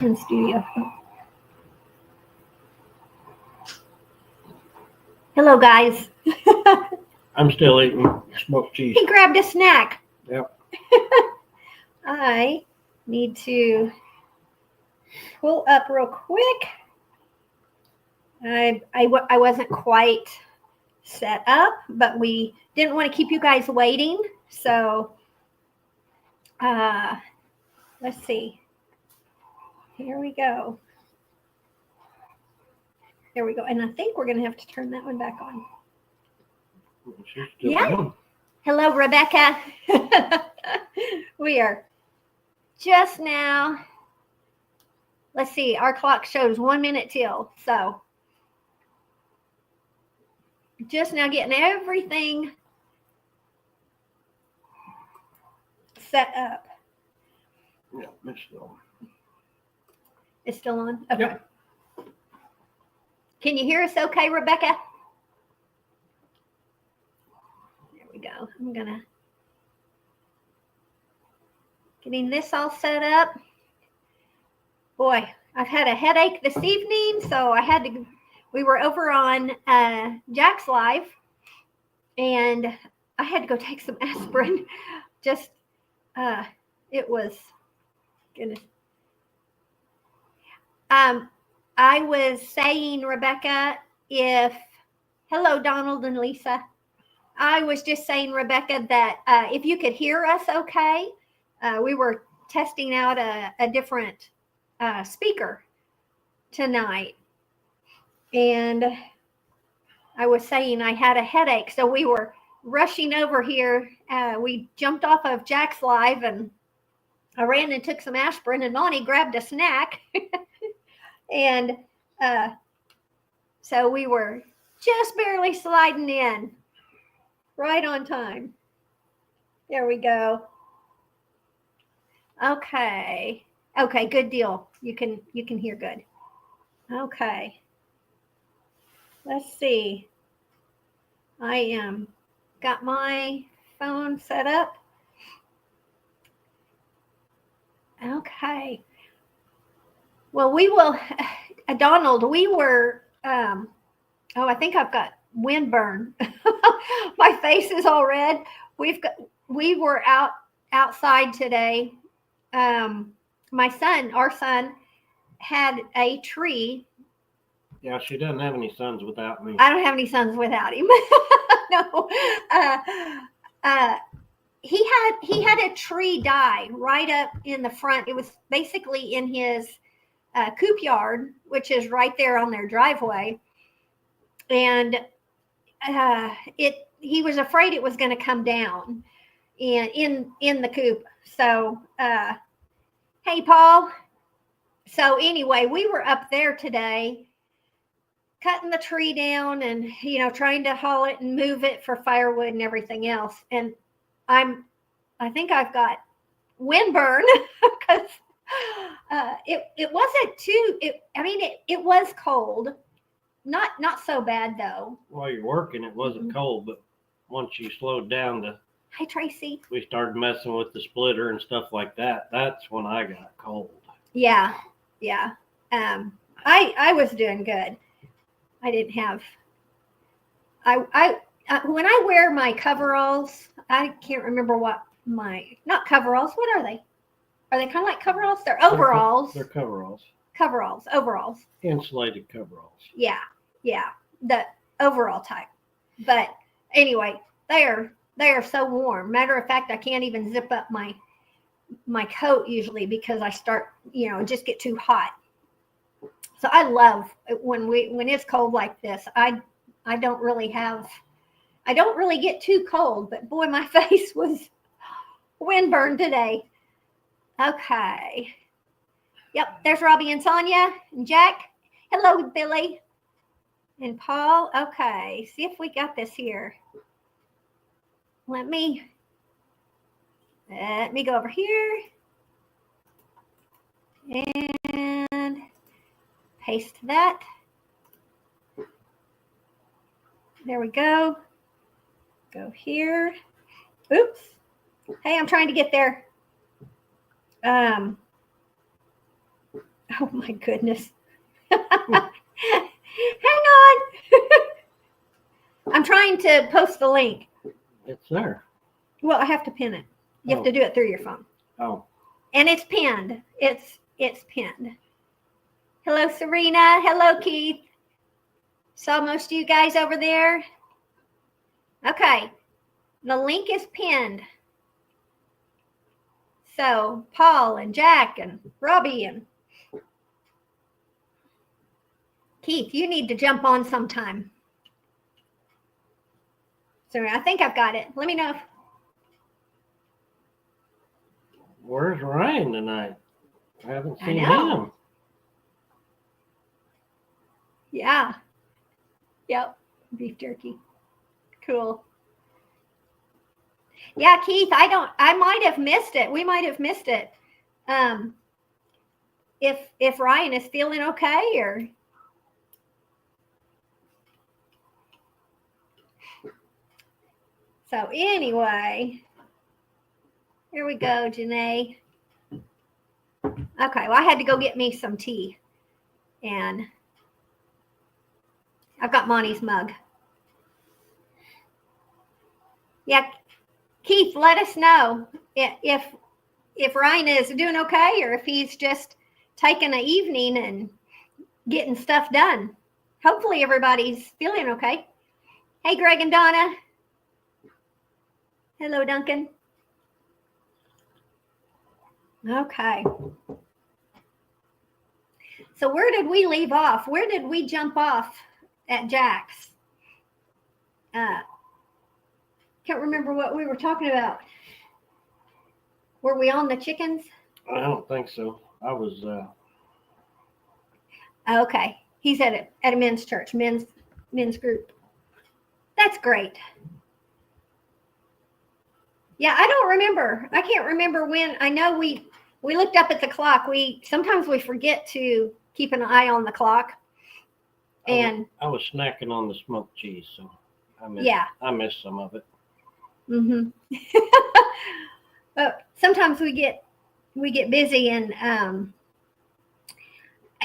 in studio. Hello, guys. I'm still eating smoked cheese. He grabbed a snack. Yep. I need to pull up real quick. I wasn't quite set up, but we didn't want to keep you guys waiting. So let's see. Here we go. There we go. And I think we're going to have to turn that one back on. Yeah. Going. Hello, Rebecca. We are just now. Let's see. Our clock shows 1 minute till. So just now getting everything set up. Yeah, it's still on. It's still on? Okay. Yep. Can you hear us okay, Rebecca? There we go. I'm going to getting this all set up. Boy, I've had a headache this evening, so we were over on Jack's Live, and I had to go take some aspirin. Just, it was, goodness. I was saying, Rebecca, hello, Donald and Lisa. I was just saying, Rebecca, that if you could hear us okay, we were testing out a different speaker tonight. And I was saying I had a headache, so we were rushing over here. We jumped off of Jack's Live, and I ran and took some aspirin, and Lonnie grabbed a snack. And so we were just barely sliding in, right on time. There we go. Okay, good deal. You can hear good. Okay. Let's see. I got my phone set up. Okay. Well, we will, Donald, we were, I think I've got windburn. My face is all red. We were outside today. Our son had a tree. Yeah, she doesn't have any sons without me. I don't have any sons without him. No. He had a tree die right up in the front. It was basically in his coop yard, which is right there on their driveway. And he was afraid it was going to come down in the coop. So, hey, Paul. So anyway, we were up there today cutting the tree down and, trying to haul it and move it for firewood and everything else. And I think I've got windburn because it wasn't too, it was cold. Not so bad though. While you're working, it wasn't cold, but once you slowed down Hi, Tracy. We started messing with the splitter and stuff like that. That's when I got cold. Yeah. I was doing good. I didn't have. When I wear my coveralls, I can't remember what not coveralls. What are they? Are they kind of like coveralls? They're overalls. They're coveralls. Overalls. Insulated coveralls. Yeah, the overall type. But anyway, they are so warm. Matter of fact, I can't even zip up my coat usually because I start, just get too hot. So I love when it's cold like this. I don't really get too cold, but boy, my face was windburned today. Okay. Yep, there's Robbie and Sonia and Jack. Hello, Billy and Paul. Okay, see if we got this here. Let me go over here and paste that. There we go. Go here. Oops. Hey, I'm trying to get there. Oh my goodness. Hang on. I'm trying to post the link. It's there. Well, I have to pin it. You have to do it through your phone. Oh, And it's pinned. It's pinned. Hello, Serena. Hello, Keith. Saw most of you guys over there. Okay. The link is pinned. So Paul and Jack and Robbie and Keith, you need to jump on sometime. So I think I've got it. Let me know if where's Ryan tonight? I haven't I seen know. him. yeah. Yep. Beef jerky. Cool. Yeah, Keith, I might have missed it. We might have missed it. If Ryan is feeling okay or so anyway, here we go, Janae. Okay, well, I had to go get me some tea. And I've got Monty's mug. Yeah, Keith, let us know if Ryan is doing okay or if he's just taking an evening and getting stuff done. Hopefully everybody's feeling okay. Hey, Greg and Donna. Hello, Duncan. Okay. So where did we leave off? Where did we jump off at Jack's? Can't remember what we were talking about. Were we on the chickens? I don't think so. I was. Okay. He's at a men's church, men's group. That's great. Yeah, I don't remember. I can't remember when. I know we looked up at the clock. Sometimes we forget to keep an eye on the clock. And I was snacking on the smoked cheese, so I missed some of it. Mm-hmm. But sometimes we get busy and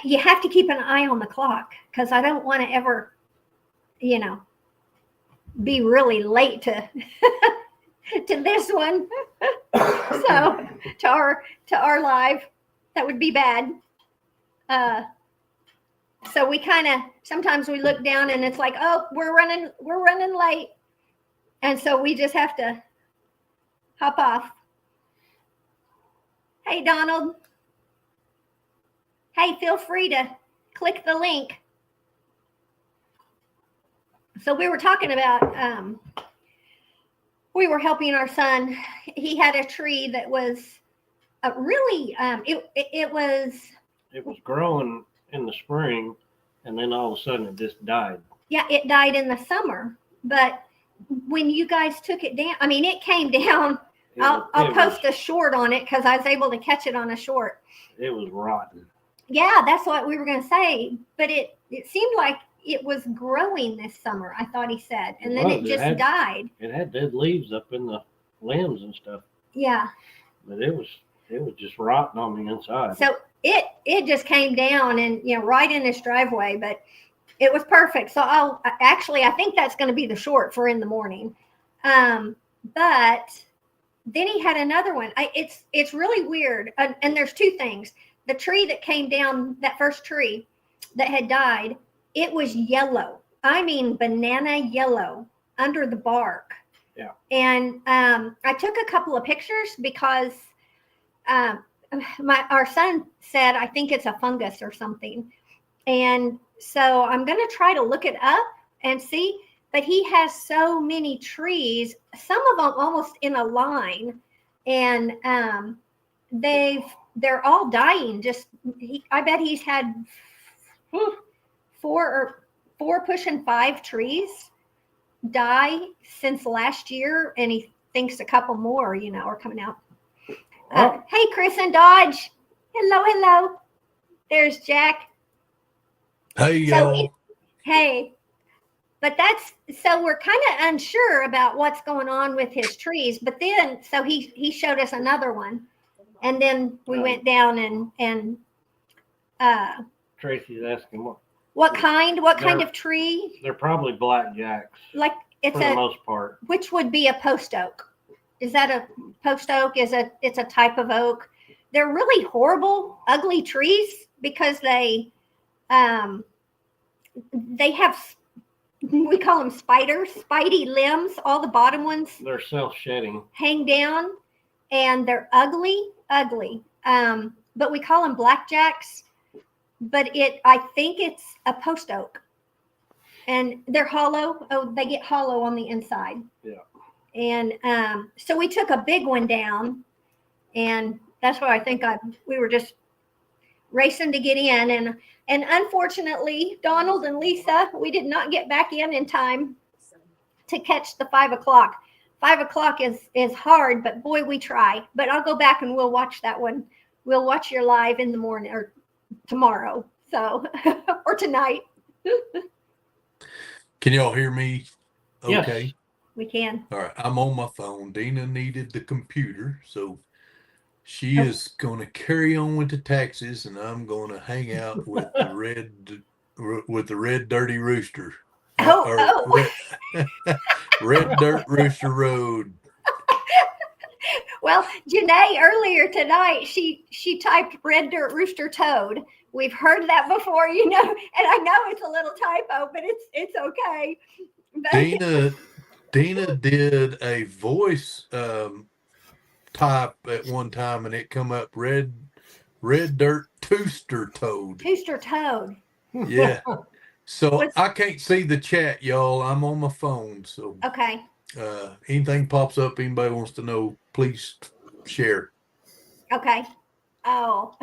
you have to keep an eye on the clock because I don't want to ever, be really late to to this one. So to our live, that would be bad. So we sometimes we look down and it's like, oh, we're running late. And so we just have to hop off. Hey, Donald. Hey, feel free to click the link. So we were talking about, we were helping our son. He had a tree that was really, it was growing in the spring, and then all of a sudden it just died. Yeah, it died in the summer. But when you guys took it down, I mean, it came down. I'll post a short on it because I was able to catch it on a short. It was rotten. Yeah, that's what we were going to say. But it seemed like it was growing this summer, I thought he said. And then it just died. It had dead leaves up in the limbs and stuff. Yeah. But it was just rotten on the inside. So it just came down and, right in his driveway. But it was perfect. So I think that's going to be the short for in the morning. But then he had another one. It's really weird. And there's two things. The tree that came down, that first tree that had died, it was yellow. I mean, banana yellow under the bark. Yeah. And I took a couple of pictures because our son said, I think it's a fungus or something. And so I'm going to try to look it up and see. But he has so many trees, some of them almost in a line, and they're all dying. I bet he's had four pushing 5 trees die since last year, and he thinks a couple more, are coming out. Hey, Chris and Dodge. Hello. There's Jack. Hey, y'all. Hey. But so we're kind of unsure about what's going on with his trees. But then, so he showed us another one. And then we went down and Tracy's asking What kind They're- of tree? they're probably blackjacks Like it's for the a, most part. which would be a post oak. Is that a post oak? It's a type of oak. They're really horrible, ugly trees because they have, we call them spiders, spidey limbs. All the bottom ones They're self-shedding. hang down and they're ugly. But we call them blackjacks, but I think it's a post oak, and they're hollow. Oh, they get hollow on the inside. Yeah. And so we took a big one down, and that's why I think we were just racing to get in, and unfortunately, Donald and Lisa, we did not get back in time to catch the 5 o'clock. 5 o'clock is hard, but boy, we try. But I'll go back and we'll watch that one. We'll watch your live in the morning or tomorrow. So, or tonight. Can y'all hear me? Yes. Okay. We can. All right. I'm on my phone. Dina needed the computer, so she is going to carry on with the taxes, and I'm going to hang out with the red dirty rooster. Red Dirt Rooster Road. Well, Janae earlier tonight, she typed Red Dirt Rooster Toad. We've heard that before, and I know it's a little typo, but it's okay. But, Dina did a voice type at one time, and it come up Red Dirt Tooster Toad. Tooster Toad. Yeah. So I can't see the chat, y'all. I'm on my phone, so Okay. anything pops up, anybody wants to know, please share. Okay. Oh,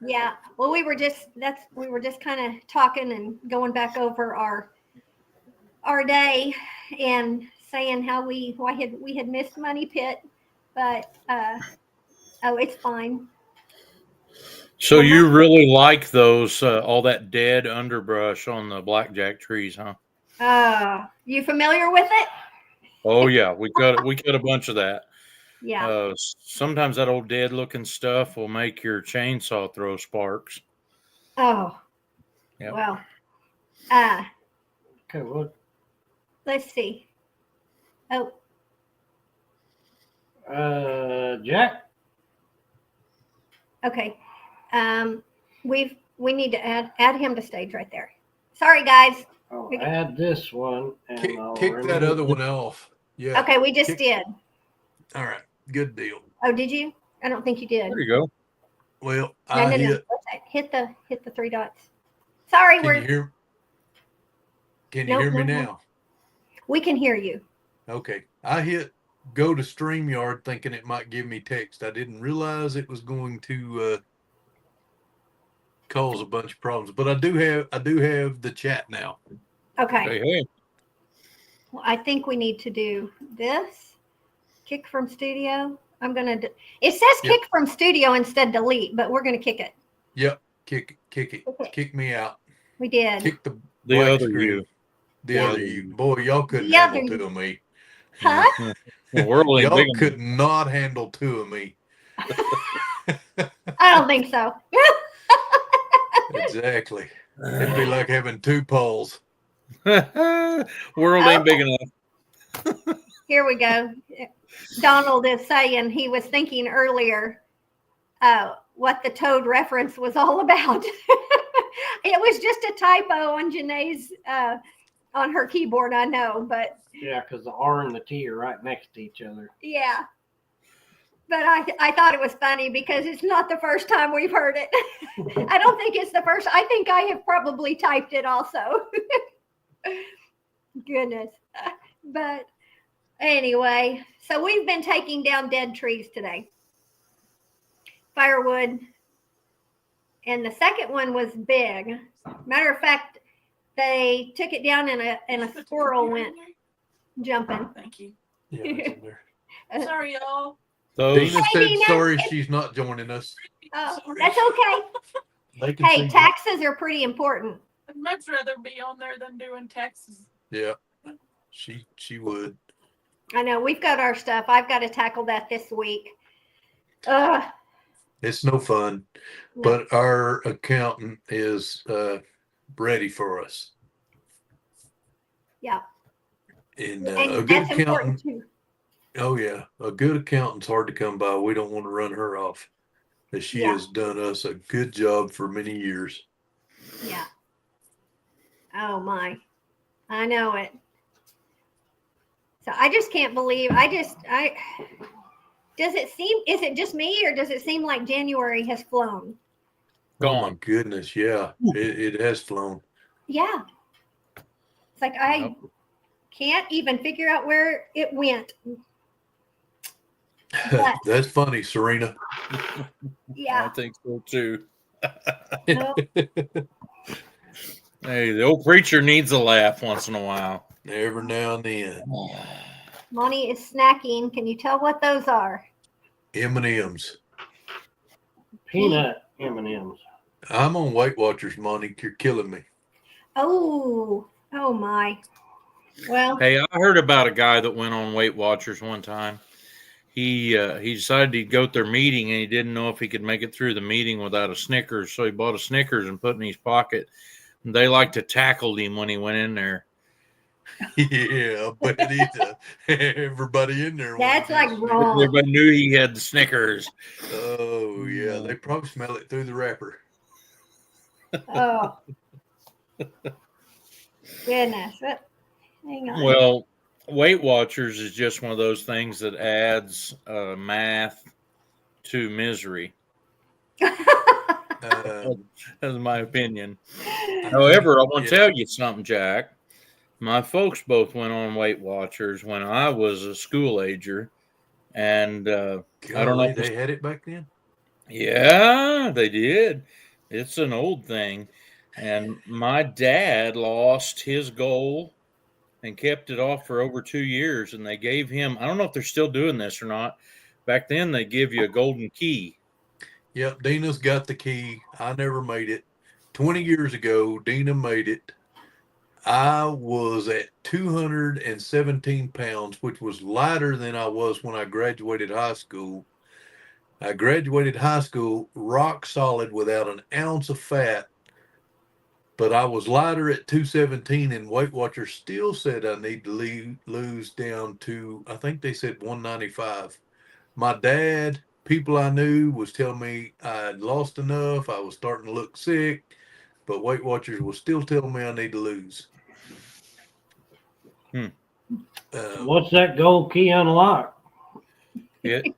yeah. Well, we were just kind of talking and going back over our day and saying how we had missed Money Pit, but it's fine. So you really like those all that dead underbrush on the blackjack trees, huh? You familiar with it? Oh yeah, we cut a bunch of that. Yeah. Sometimes that old dead looking stuff will make your chainsaw throw sparks. Oh. Yep. Well. Okay, what? Let's see. Oh. Jack? Okay. We need to add him to stage right there. Sorry, guys. I'll add this one. And I'll Kick that remove other one off. Yeah. Okay, we just did. All right. Good deal. Oh, did you? I don't think you did. There you go. Well, No. Hit the 3 dots. Sorry, Can you hear me now? We can hear you. Okay. I hit go to StreamYard thinking it might give me text. I didn't realize it was going to cause a bunch of problems. But I do have the chat now. Okay. Hey. Well, I think we need to do this. Kick from studio. It says kick from studio instead delete, but we're gonna kick it. Yep. Kick it. Okay. Kick me out. We did. Kick the other screen. you. The other you. Boy, y'all couldn't The other handle you. two of me. Huh? The world ain't Y'all big could not handle two of me. I don't think so. Exactly. It'd be like having two poles. enough. World ain't big enough. Here we go. Donald is saying he was thinking earlier what the toad reference was all about. It was just a typo on Janae's on her keyboard, I know, but Yeah, because the R and the T are right next to each other. yeah. But I thought it was funny because it's not the first time we've heard it. I don't think it's the first. I think I have probably typed it also. Goodness. But anyway, so we've been taking down dead trees today. Firewood. And the second one was big. Matter of fact, they took it down and a squirrel went jumping. Thank you. Yeah, it's in there. Sorry, y'all. Those Dina said Dina. sorry she's not joining us. Oh, that's okay. They can Hey, see taxes are pretty important. I'd much rather be on there than doing taxes. you. Yeah. She would. I know we've got our stuff. I've got to tackle that this week. Ugh. It's no fun. No. But our accountant is ready for us. Yeah. And a And good that's important accountant, too. oh yeah, a good accountant's hard to come by. We don't want to run her off. As she Yeah. has done us a good job for many years. Yeah. Oh my. I know it. So I just can't believe does it seem, is it just me or does it seem like January has flown? Oh my Gone. goodness, yeah. It has flown. Yeah. It's like I Yep. can't even figure out where it went. But That's funny, Serena. I yeah. think so too. No, Hey, the old preacher needs a laugh once in a while. Every now and then. Monty is snacking. Can you tell what those are? M&M's. Peanut M&Ms. I'm on Weight Watchers, Monty. You're killing me. Oh my. Well, Hey, I heard about a guy that went on Weight Watchers one time. He decided he'd go to their meeting and he didn't know if he could make it through the meeting without a Snickers, so he bought a Snickers and put it in his pocket. And they like to tackle him when he went in there. Yeah, but everybody in there. that's wanted like these. wrong. Everybody knew he had the Snickers. Oh yeah, they probably smell it through the wrapper. Oh. Goodness. Hang on. Well, Weight Watchers is just one of those things that adds math to misery. That's my opinion. However, I want to tell you something, Jack. My folks both went on Weight Watchers when I was a school ager, and I don't know. Golly, they had it back then. Yeah, they did. It's an old thing, and my dad lost his goal and kept it off for over 2 years. And they gave him, I don't know if they're still doing this or not. Back then, they give you a golden key. Yep, Dina's got the key. I never made it. 20 years ago, Dina made it. I was at 217 pounds, which was lighter than I was when I graduated high school. I graduated high school rock solid without an ounce of fat, but I was lighter at 217, and Weight Watchers still said I need to lose down to, I think they said 195. My dad, people I knew, was telling me I had lost enough. I was starting to look sick, but Weight Watchers was still telling me I need to lose. What's that gold key unlock?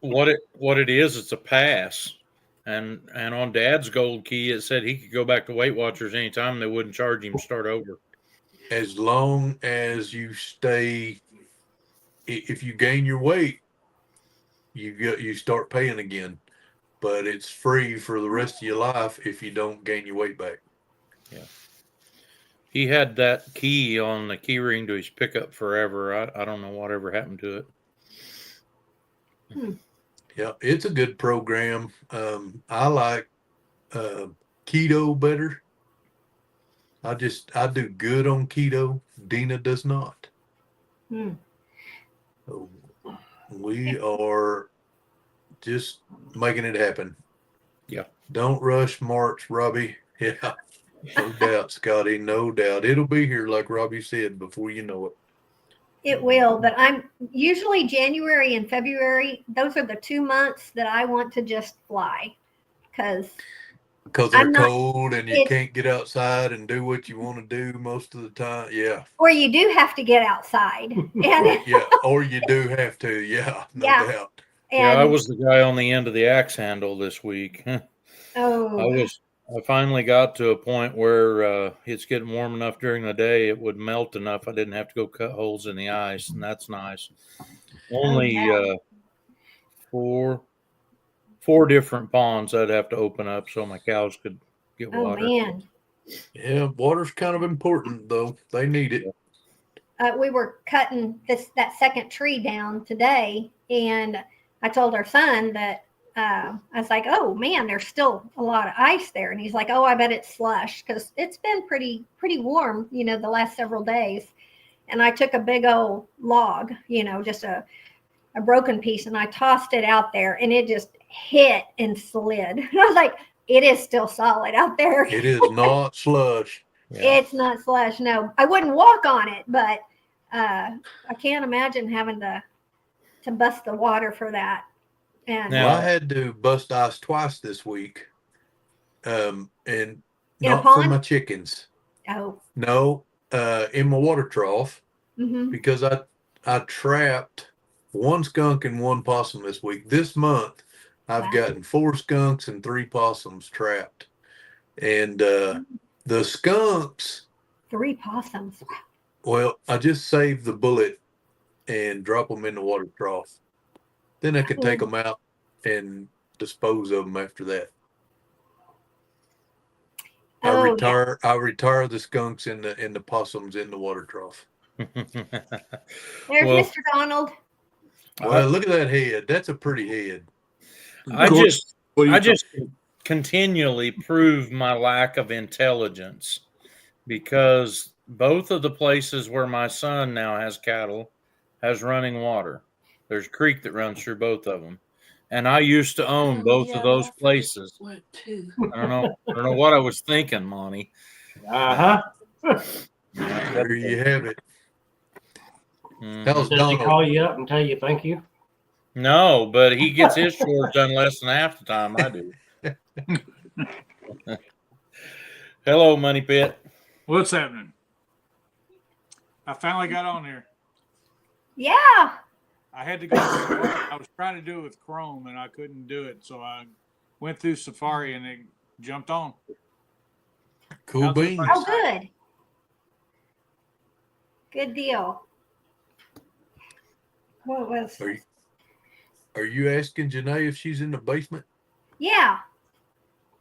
What it is, it's a pass. And on Dad's gold key, it said he could go back to Weight Watchers anytime. They wouldn't charge him to start over. As long as you stay, if you gain your weight, you start paying again, but it's free for the rest of your life if you don't gain your weight back. Yeah. He had that key on the key ring to his pickup forever. I don't know whatever happened to it. Yeah, it's a good program. I like keto better. I do good on keto. Dina does not. Hmm. So we are just making it happen. Yeah. Don't rush March, Robbie. Yeah. No doubt, Scotty. No doubt. It'll be here, like Robbie said, before you know it. It will, but I'm usually January and February. Those are the 2 months that I want to just fly because they're I'm not- cold and you can't get outside and do what you want to do most of the time. Yeah. or you do have to get outside. And, Yeah. Or you do have to. Yeah. No Yeah. doubt. Yeah, I and was the guy on the end of the axe handle this week. oh, I finally got to a point where it's getting warm enough during the day, it would melt enough I didn't have to go cut holes in the ice, and that's nice. Only yeah. four different ponds I'd have to open up so my cows could get Oh water. man. Yeah. Water's kind of important, though. They need it. We were cutting that second tree down today, and I told our son that I was like, "Oh man, there's still a lot of ice there," and he's like, "Oh, I bet it's slush because it's been pretty warm, the last several days." And I took a big old log, just a a broken piece, and I tossed it out there, and it just hit and slid. And I was like, it is still solid out there. It is not slush. Yeah. It's not slush. No, I wouldn't walk on it, but I can't imagine having to bust the water for that. And Now- Well, I had to bust ice twice this week. And In a not for pond? my chickens. oh, No, in my water trough hmm because I trapped one skunk and one possum this week. This month, I've Wow. gotten 4 skunks and 3 possums trapped. And the skunks, 3 possums. well, I just saved the bullet and drop them in the water trough. Then I can take them out and dispose of them after that. I Oh, retire the skunks and the possums in the water trough. There's Well- Mr. Donald. Well, look at that head. That's a pretty head. I Gordon, just what are you I just continually prove my lack of intelligence because both of the places where my son now has cattle has running water. There's a creek that runs through both of them. And I used to own both of those places. I don't know what I was thinking, Monty. Uh-huh. There you have it. Mhm. That was Does he Donald. call you up and tell you thank you? No, but he gets his chores done less than half the time I do. Hello, Money Pit. What's happening? I finally got on here. Yeah. I had to go. I was trying to do it with Chrome and I couldn't do it, so I went through Safari and it jumped on. Cool How's beans. everybody? Oh, good. Good deal. What was? Are you asking Janae if she's in the basement? Yeah.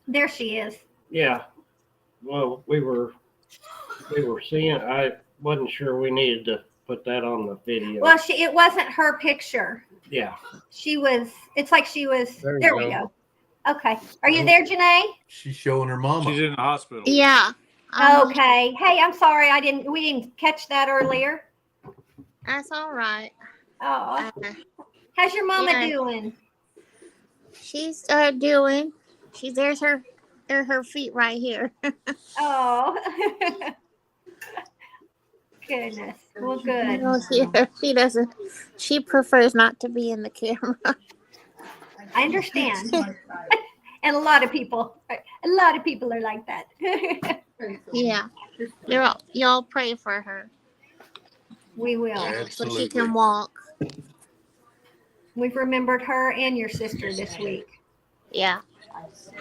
There she is. Yeah. Well, we were seeing. I wasn't sure we needed to put that on the video. Well, it wasn't her picture. Yeah. She was. It's like she was. There you There we go. go. Okay. Are you there, Janae? She's showing her mama. She's in the hospital. Yeah. Okay. Hey, I'm sorry. We didn't catch that earlier. That's all right. Oh, Uh, how's your mama Yeah. doing? she's there's her feet right here. Oh. Goodness. Well, good. No, she prefers not to be in the camera. I understand. And a lot of people are like that. Yeah. Y'all pray for her We will. so she Absolutely. can walk. We've remembered her and your sister this week. Yeah.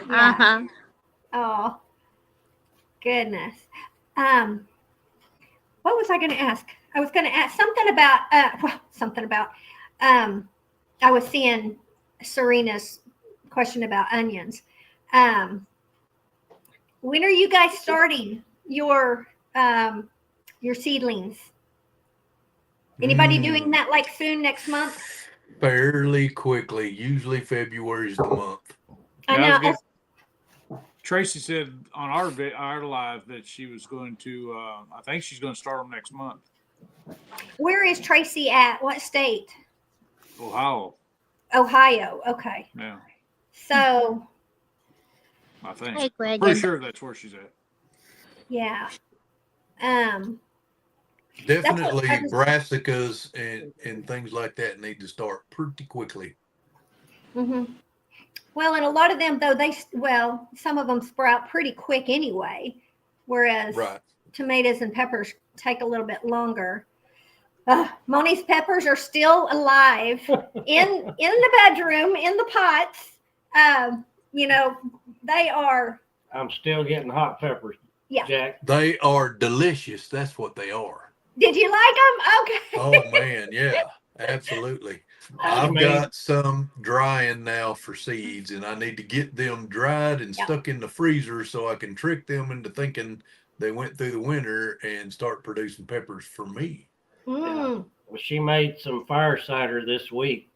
Yeah. Uh-huh. Oh, goodness. What was I going to ask? I was going to ask something about, I was seeing Serena's question about onions. When are you guys starting your seedlings? Anybody doing that like soon next month? Fairly quickly. Usually February's the month. I Yeah, I was know. Tracy said on our live that she was going to. I think she's going to start them next month. Where is Tracy at? What state? Ohio. Ohio. Okay. Yeah, So, I think. Hey, Greg. Pretty sure that's where she's at. yeah. Definitely I was- brassicas and things like that need to start pretty quickly. hmm Well, and a lot of them, though, some of them sprout pretty quick anyway, whereas Right. tomatoes and peppers take a little bit longer. Moni's peppers are still alive in the bedroom, in the pots. They are. I'm still getting hot peppers. Yeah. Jack. They are delicious. That's what they are. Did you like them? Okay. Oh man, yeah, absolutely. I've Man. got some drying now for seeds, and I need to get them dried and Yeah. stuck in the freezer so I can trick them into thinking they went through the winter and start producing peppers for me. Mm. Well, she made some fire cider this week,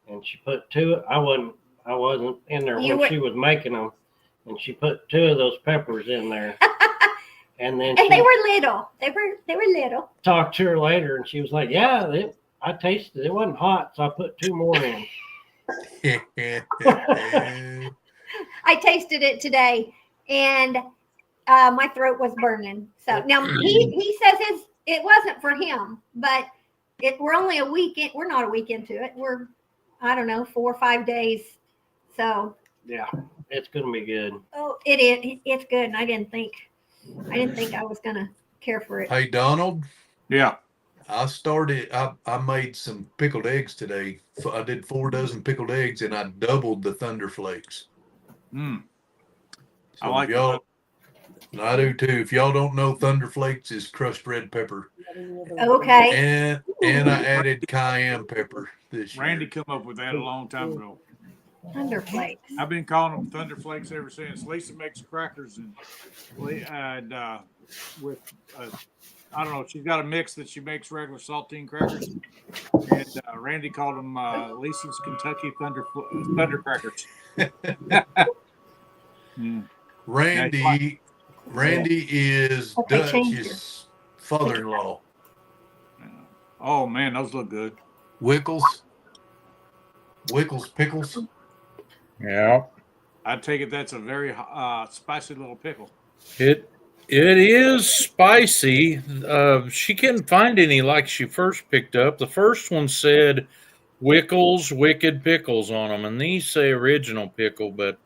and she put two. I wasn't in there You when were- she was making them, and she put 2 of those peppers in there. And then And she they were little. They were little. talked to her later, and she was like, "Yeah, I tasted it. It wasn't hot, so I put 2 more in. I tasted it today, and my throat was burning. So now he says it wasn't for him, but we're only a week in. We're not a week into it. We're, I don't know, 4 or 5 days. So Yeah, it's gonna be good. oh, it is. It's good. And I didn't think I was gonna care for it. Hey, Donald, Yeah. I made some pickled eggs today. I did 4 dozen pickled eggs and I doubled the Thunder Flakes. Mm. So I like y'all, I do too. If y'all don't know, Thunder Flakes is crushed red pepper. Okay. And I added cayenne pepper this year. Randy come up with that a long time ago. Thunder Flakes. I've been calling them Thunder Flakes ever since. Lisa makes crackers and with I don't know. She's got a mix that she makes regular saltine crackers, and Randy called them Lisa's Kentucky Thunder Crackers. Mm. Randy is But they changed Dutch's father-in-law. Oh man, those look good. Wickles pickles. Yeah. I take it that's a very spicy little pickle. It is spicy. She couldn't find any like she first picked up. The first one said Wickles Wicked Pickles on them, and these say original pickle. But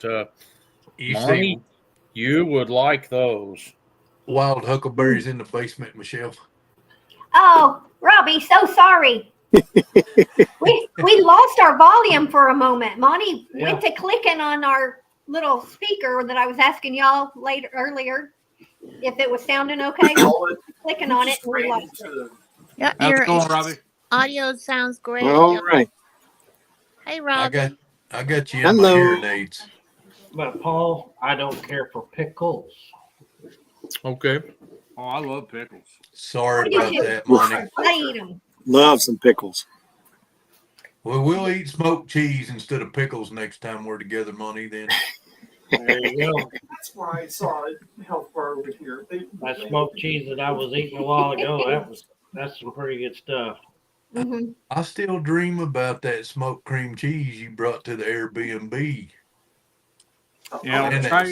You Monty, see you would like those. wild huckleberries in the basement, Michelle. Oh, Robbie, so sorry. we lost our volume for a moment. Monty went to clicking on our little speaker that I was asking y'all earlier if it was sounding okay. Clicking on it, and we lost it. Yeah, How's your it going, Robbie? audio sounds great. All right. Hey, Robbie. I got you in my Hello. hearing aids. But Paul, I don't care for pickles. Okay. Oh, I love pickles. Sorry What about do you that, Monty. I eat them. Love some pickles. Well, we'll eat smoked cheese instead of pickles next time we're together, Monty. Then There you go. That's why I saw a health bar over here. That smoked cheese that I was eating a while ago, that's some pretty good stuff. Mm-hmm. I still dream about that smoked cream cheese you brought to the Airbnb. Yeah, And I'll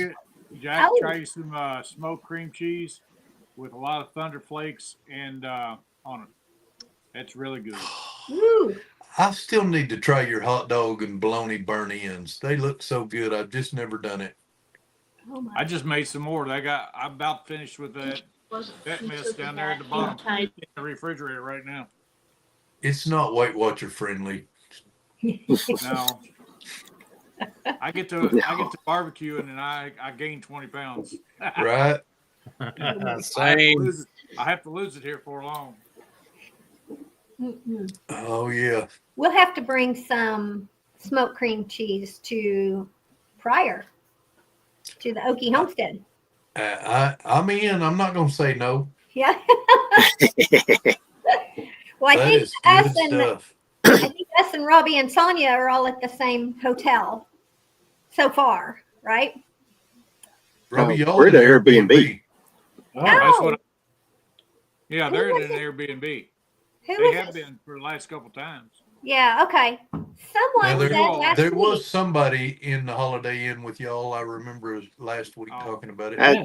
it's- try you some smoked cream cheese with a lot of Thunder Flakes and on it. It's really good. Ooh. I still need to try your hot dog and bologna burn ends. They look so good. I've just never done it. Oh my. I just made some more. I'm about finished with that mess down there at the bottom in the refrigerator right now. It's not Weight Watcher friendly. No. I get to barbecue and then I gain 20 pounds. Right? Same. I have to lose it here for long. Mm-mm. Oh yeah. We'll have to bring some smoked cream cheese to Pryor, to the Okie Homestead. I'm in. I'm not gonna say no. Yeah. Well, I That think is good stuff. us and Robbie and Sonia are all at the same hotel so far, right? Robbie, y'all we're in at Airbnb. Oh, That's what. Oh, Yeah, Who they're was in an Airbnb. who They was have it? been for the last couple times. Yeah. Okay. Someone Now, said last there week. was somebody in the Holiday Inn with y'all. I remember last week Oh. talking about it. Uh,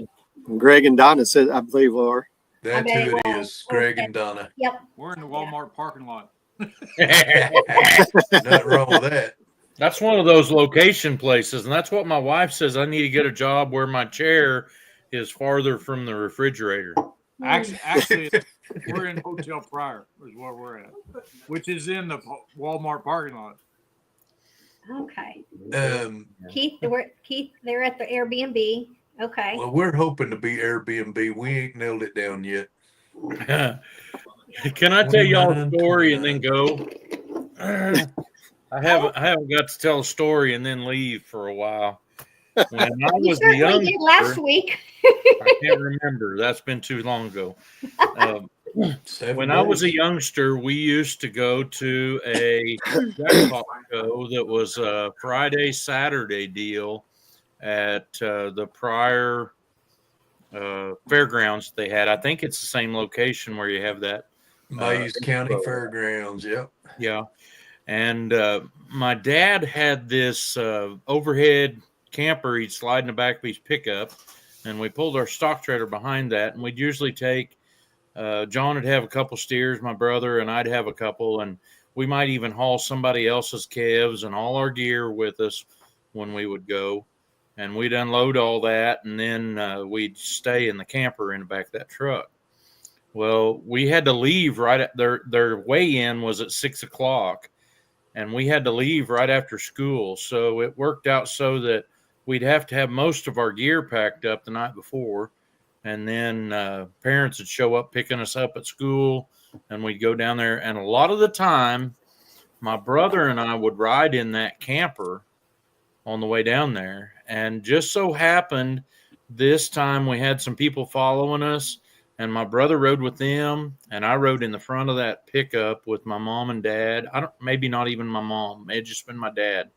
Greg and Donna said, I believe, are. That's bet who it it was. is. Greg and Donna. Yep. We're in the Walmart parking lot. Nothing wrong with that. That's one of those location places, and that's what my wife says. I need to get a job where my chair is farther from the refrigerator. Actually, we're in Hotel Pryor is where we're at, which is in the Walmart parking lot. Okay. Keith, they're at the Airbnb. Okay. Well, we're hoping to be Airbnb. We ain't nailed it down yet. Can I tell y'all a 29, story and then go? I haven't got to tell a story and then leave for a while. When I You was a certainly did last youngster, week. I can't remember. That's been too long ago. 7 When I was days. a youngster, we used to go to a jackpot show that was a Friday, Saturday deal at the Pryor fairgrounds they had. I think it's the same location where you have that Mays County Fairgrounds. Yep. Yeah. And my dad had this overhead camper he'd slide in the back of his pickup, and we pulled our stock trailer behind that, and we'd usually take John would have a couple steers, my brother, and I'd have a couple, and we might even haul somebody else's calves and all our gear with us when we would go, and we'd unload all that, and then we'd stay in the camper in the back of that truck. Well, we had to leave right at their weigh-in was at 6 o'clock, and we had to leave right after school. So it worked out so that we'd have to have most of our gear packed up the night before. And then parents would show up picking us up at school, and we'd go down there. And a lot of the time, my brother and I would ride in that camper on the way down there. And just so happened this time we had some people following us, and my brother rode with them, and I rode in the front of that pickup with my mom and dad. Maybe not even my mom. It had just been my dad.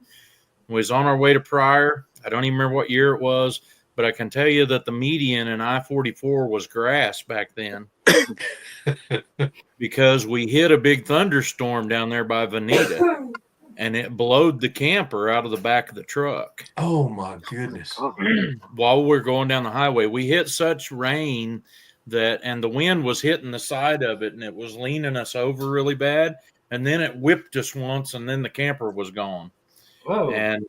We was on our way to Pryor. I don't even remember what year it was, but I can tell you that the median in I-44 was grass back then because we hit a big thunderstorm down there by Veneta, and it blowed the camper out of the back of the truck. Oh my goodness. While we were going down the highway, we hit such rain and the wind was hitting the side of it, and it was leaning us over really bad. And then it whipped us once, and then the camper was gone. Whoa. And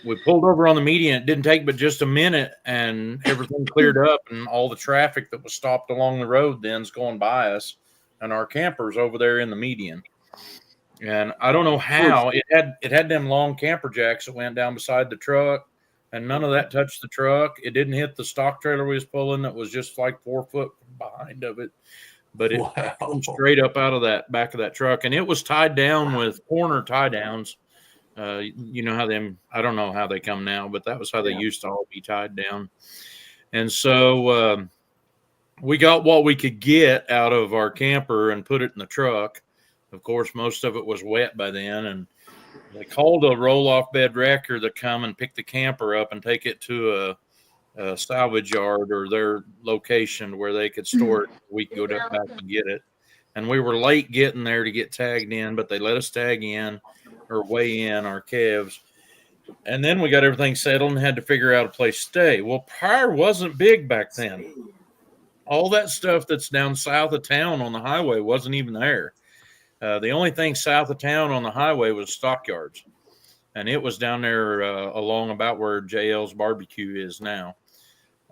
we pulled over on the median. It didn't take but just a minute, and everything cleared up, and all the traffic that was stopped along the road then's going by us, and our camper's over there in the median. And I don't know how it had them long camper jacks that went down beside the truck, and none of that touched the truck. It didn't hit the stock trailer we was pulling that was just like 4 foot behind of it, but it came straight up out of that back of that truck, and it was tied down with corner tie downs. You know how I don't know how they come now, but that was how they used to all be tied down. And so we got what we could get out of our camper and put it in the truck. Of course, most of it was wet by then, and they called a roll-off bed wrecker to come and pick the camper up and take it to a salvage yard or their location where they could store it. We could go back and get it. And we were late getting there to get tagged in, but they let us tag in or weigh in our calves. And then we got everything settled and had to figure out a place to stay. Well, Pryor wasn't big back then. All that stuff that's down south of town on the highway wasn't even there. The only thing south of town on the highway was stockyards, and it was down there along about where JL's barbecue is now.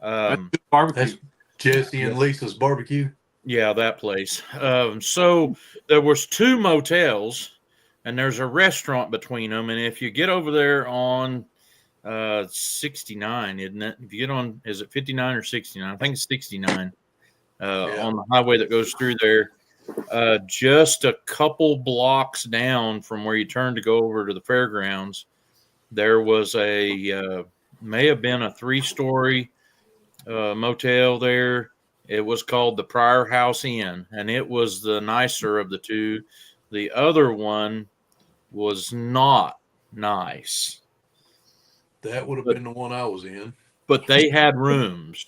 That's Jesse and Lisa's barbecue. Yeah, that place. So there was 2 motels, and there's a restaurant between them. And if you get over there on 69, isn't it? If you get on, is it 59 or 69? I think it's 69 on the highway that goes through there. Just a couple blocks down from where you turn to go over to the fairgrounds, there was may have been a 3-story motel there. It was called the Pryor House Inn, and it was the nicer of the 2. The other one was not nice. That would have been the one I was in. But they had rooms.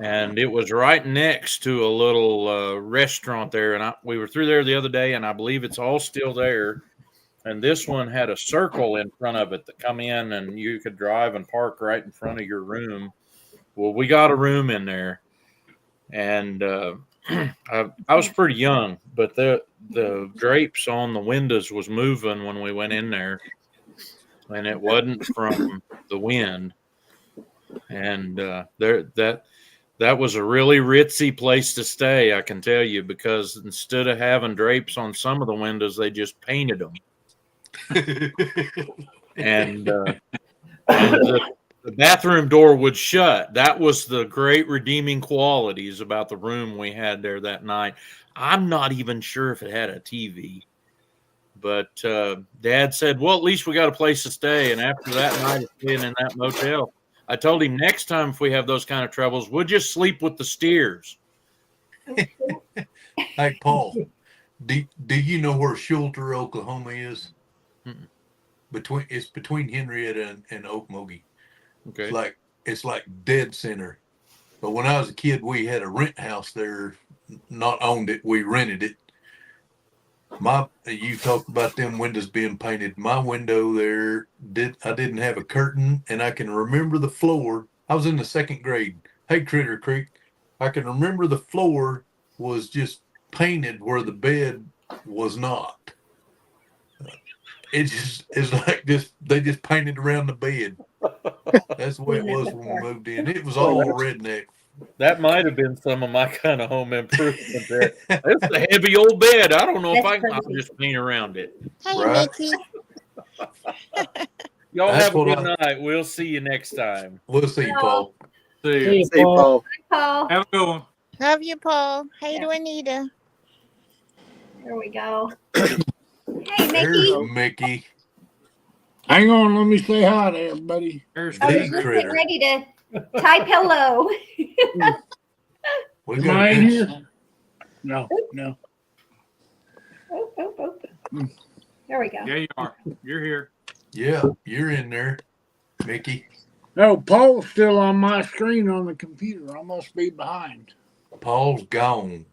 And it was right next to a little restaurant there. And we were through there the other day, and I believe it's all still there. And this one had a circle in front of it that come in, and you could drive and park right in front of your room. Well, we got a room in there. And I was pretty young, but the drapes on the windows was moving when we went in there. And it wasn't from the wind. And that was a really ritzy place to stay, I can tell you, because instead of having drapes on some of the windows, they just painted them. And the bathroom door would shut. That was the great redeeming qualities about the room we had there that night. I'm not even sure if it had a TV. But Dad said, well, at least we got a place to stay. And after that night of staying in that motel, I told him next time if we have those kind of troubles, we'll just sleep with the steers. Hey, Paul, do you know where Shulter, Oklahoma is? Mm-mm. It's between Henrietta and Okmulgee. Okay. It's like dead center But when I was a kid, we had a rent house there, not owned it, we rented it. You talked about them windows being painted. My window there I didn't have a curtain, and I can remember the floor. I was in the 2nd grade. Hey, Critter Creek, I can remember the floor was just painted where the bed was not. It just is like they just painted around the bed. That's the way it was when we moved in. It was all redneck. That might have been some of my kind of home improvement there. It's a heavy old bed. I don't know if I'll just paint around it. Hey, Right. Mickey. Y'all That's have a what good night. We'll see you next time. We'll see, Paul. See See you. you, Hey, Paul. Paul. Paul, Have a good one. Love you, Paul. Hey Yeah. to Anita. there we go. Hey, Mickey. There's Mickey. Hang on, let me say hi to everybody. There's I was Hey, just getting Critter. ready to type hello. We Am got I in a here? No, no. Oh, oh, oh. There we go. Yeah, you are. You're here. Yeah, you're in there, Mickey. No, Paul's still on my screen on the computer. I must be behind. Paul's gone.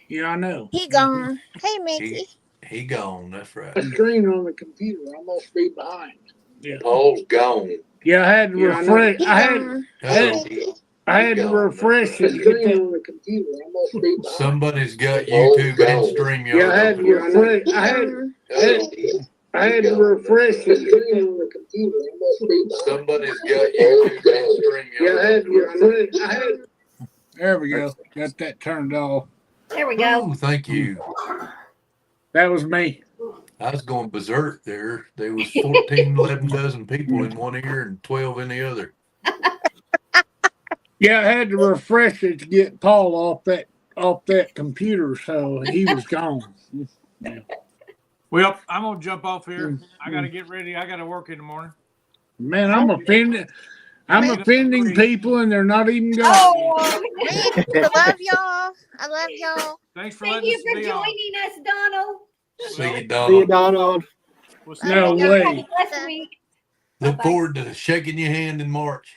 Yeah, I know. He gone. Hey, Mickey. He gone. That's right. The screen on the computer. I must be behind. Yeah. Paul's gone. Yeah, I had to Yeah, I know. refresh. He I had gone. Uh-oh. Hey, Mickey. I had to gone. refresh it to get that on the computer. I must be behind. Somebody's got YouTube and StreamYard. Yeah, I had to open. refresh. He I had gone. I had to refresh it to get that on the computer. I must be behind. Somebody's got YouTube and StreamYard. Yeah, I had to open. refresh. There we go. Got that turned off. There we go. Oh, thank you. That was me. I was going berserk there. There was 14, 11 dozen people in one ear and 12 in the other. Yeah, I had to refresh it to get Paul off that computer, so he was gone. Well, I'm gonna jump off here. I gotta get ready. I gotta work in the morning. Man, I'm offending people, and they're not even going. Oh, I love y'all. I love y'all. Thanks for thank letting you us for be on. joining us, Donald. See you, See you, Donald. Donald. We'll see No y'all. way. Have a blessed week. Look Bye-bye. forward to shaking your hand in March.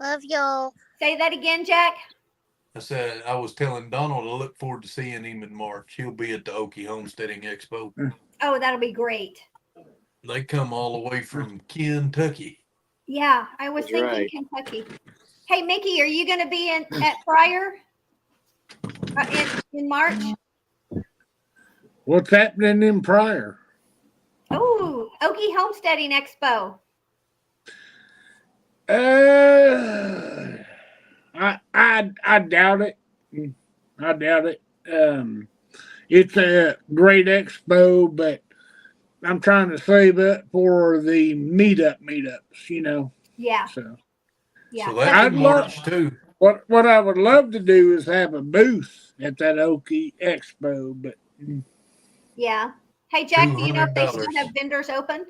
Love y'all. Say that again, Jack. I said I was telling Donald to look forward to seeing him in March. He'll be at the Okie Homesteading Expo. Oh, that'll be great. They come all the way from Kentucky. Yeah, I was You're thinking Kentucky. Hey, Mickey, are you going to be at Pryor in March? What's happening in Pryor? Oh, Okie Homesteading Expo. I doubt it. I doubt it. It's a great expo, but I'm trying to save up for the meetups, you know. Yeah, So yeah. So that's I'd in love- March too. what I would love to do is have a booth at that Okie Expo, but Yeah. Hey, Jack, do you know if they still $200. have vendors open?